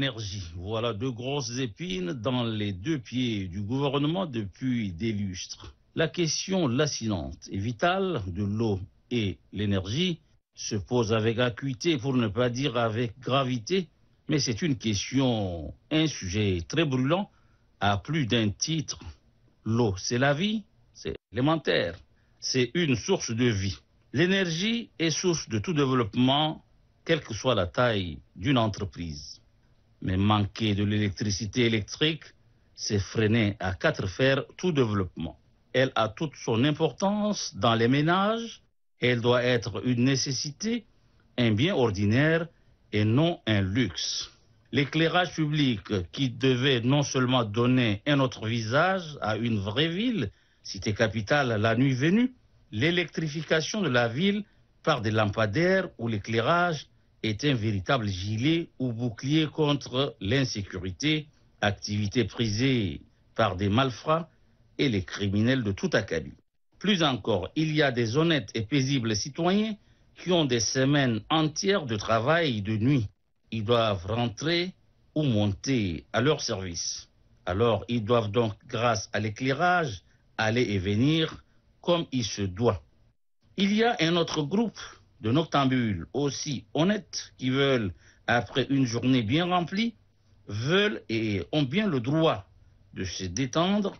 l'énergie. Voilà deux grosses épines dans les deux pieds du gouvernement depuis des lustres. La question lancinante et vitale de l'eau et l'énergie se pose avec acuité, pour ne pas dire avec gravité, mais c'est une question, un sujet très brûlant à plus d'un titre. L'eau, c'est la vie, c'est élémentaire, c'est une source de vie. L'énergie est source de tout développement, quelle que soit la taille d'une entreprise. Mais manquer de l'électricité électrique, c'est freiner à quatre fers tout développement. Elle a toute son importance dans les ménages. Elle doit être une nécessité, un bien ordinaire et non un luxe. L'éclairage public qui devait non seulement donner un autre visage à une vraie ville, cité capitale la nuit venue, l'électrification de la ville par des lampadaires où l'éclairage est un véritable gilet ou bouclier contre l'insécurité, activité prisée par des malfrats et les criminels de tout acabit. Plus encore, il y a des honnêtes et paisibles citoyens qui ont des semaines entières de travail de nuit. Ils doivent rentrer ou monter à leur service. Alors, ils doivent donc, grâce à l'éclairage, aller et venir comme il se doit. Il y a un autre groupe de noctambules aussi honnêtes qui veulent, après une journée bien remplie, veulent et ont bien le droit de se détendre,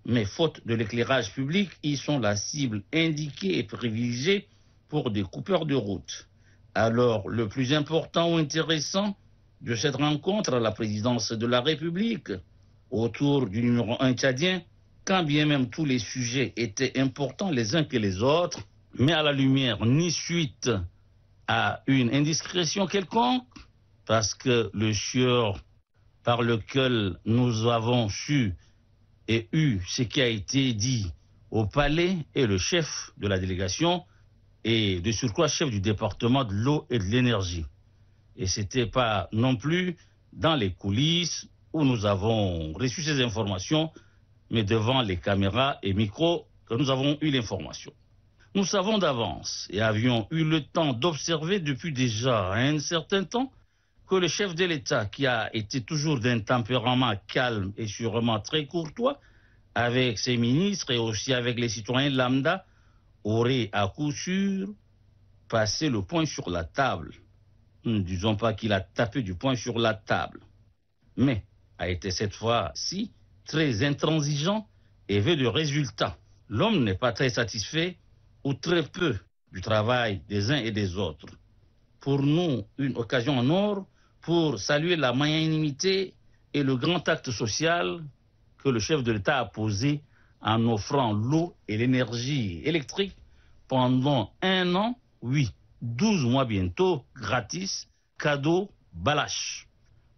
mais faute de l'éclairage public, ils sont la cible indiquée et privilégiée pour des coupeurs de route. Alors, le plus important ou intéressant de cette rencontre à la présidence de la République, autour du numéro 1 tchadien, quand bien même tous les sujets étaient importants les uns que les autres, mais à la lumière ni suite à une indiscrétion quelconque, parce que le sieur par lequel nous avons su et eu ce qui a été dit au palais est le chef de la délégation et de surcroît chef du département de l'eau et de l'énergie. Et ce n'était pas non plus dans les coulisses où nous avons reçu ces informations, mais devant les caméras et micros que nous avons eu l'information. Nous savons d'avance et avions eu le temps d'observer depuis déjà un certain temps que le chef de l'État, qui a été toujours d'un tempérament calme et sûrement très courtois, avec ses ministres et aussi avec les citoyens lambda, aurait à coup sûr passé le poing sur la table. Ne disons pas qu'il a tapé du poing sur la table, mais a été cette fois-ci très intransigeant et veut de résultats. L'homme n'est pas très satisfait ou très peu du travail des uns et des autres. Pour nous, une occasion en or pour saluer la magnanimité et le grand acte social que le chef de l'État a posé en offrant l'eau et l'énergie électrique pendant 1 an, oui, 12 mois bientôt, gratis, cadeau, balache.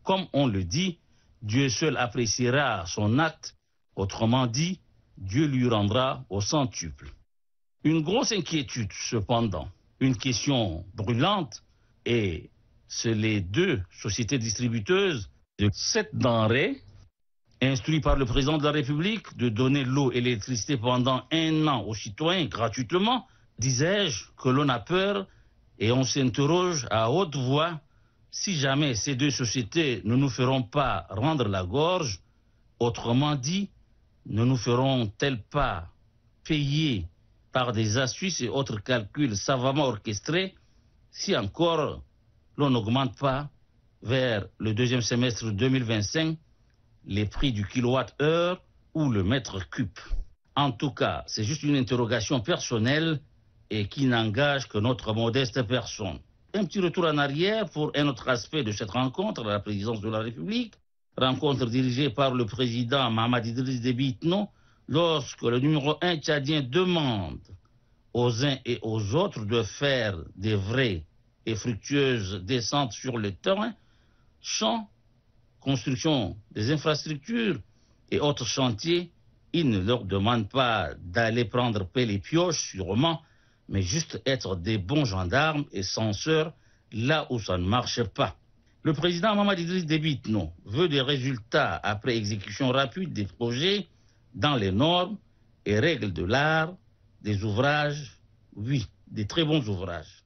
Comme on le dit, Dieu seul appréciera son acte, autrement dit, Dieu lui rendra au centuple. Une grosse inquiétude, cependant, une question brûlante, et c'est les deux sociétés distributeuses de cette denrée, instruits par le président de la République de donner l'eau et l'électricité pendant 1 an aux citoyens gratuitement, disais-je que l'on a peur et on s'interroge à haute voix si jamais ces deux sociétés ne nous feront pas rendre la gorge, autrement dit, ne nous feront-elles pas payer par des astuces et autres calculs savamment orchestrés si encore l'on n'augmente pas vers le deuxième semestre 2025 les prix du kilowatt-heure ou le mètre cube. En tout cas, c'est juste une interrogation personnelle et qui n'engage que notre modeste personne. Un petit retour en arrière pour un autre aspect de cette rencontre à la présidence de la République, rencontre dirigée par le président Mahamat Idriss Déby Itno, lorsque le numéro 1 tchadien demande aux uns et aux autres de faire des vraies et fructueuses descentes sur le terrain, champs, construction des infrastructures et autres chantiers, il ne leur demande pas d'aller prendre pelle et pioche, sûrement, mais juste être des bons gendarmes et censeurs là où ça ne marche pas. Le président Mahamat Idriss Déby Itno veut des résultats après exécution rapide des projets dans les normes et règles de l'art, des ouvrages, oui, des très bons ouvrages.